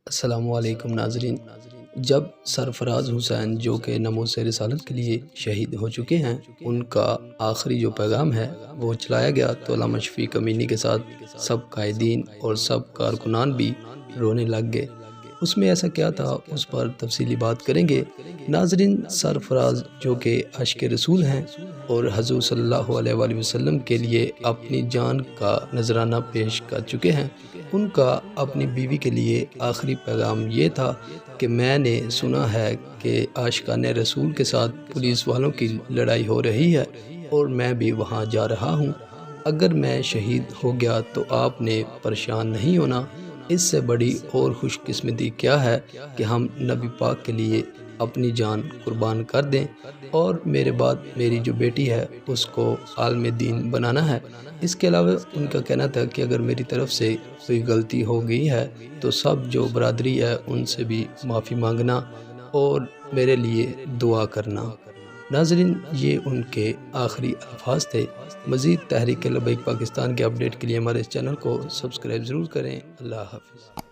السلام علیکم ناظرین۔ جب سرفراز حسین جو کہ ناموس رسالت کے لیے شہید ہو چکے ہیں، ان کا آخری جو پیغام ہے وہ چلایا گیا تو علامہ شفیق امینی کے ساتھ سب قائدین اور سب کارکنان بھی رونے لگ گئے۔ اس میں ایسا کیا تھا، اس پر تفصیلی بات کریں گے۔ ناظرین، سرفراز جو کہ عاشق رسول ہیں اور حضور صلی اللہ علیہ وآلہ وسلم کے لیے اپنی جان کا نذرانہ پیش کر چکے ہیں، ان کا اپنی بیوی کے لیے آخری پیغام یہ تھا کہ میں نے سنا ہے کہ عاشقان رسول کے ساتھ پولیس والوں کی لڑائی ہو رہی ہے اور میں بھی وہاں جا رہا ہوں۔ اگر میں شہید ہو گیا تو آپ نے پریشان نہیں ہونا۔ اس سے بڑی اور خوش قسمتی کیا ہے کہ ہم نبی پاک کے لیے اپنی جان قربان کر دیں، اور میرے بعد میری جو بیٹی ہے اس کو عالم دین بنانا ہے۔ اس کے علاوہ ان کا کہنا تھا کہ اگر میری طرف سے کوئی غلطی ہو گئی ہے تو سب جو برادری ہے ان سے بھی معافی مانگنا اور میرے لیے دعا کرنا۔ ناظرین، یہ ان کے آخری الفاظ تھے۔ مزید تحریک لبیک پاکستان کے اپڈیٹ کے لیے ہمارے اس چینل کو سبسکرائب ضرور کریں۔ اللہ حافظ۔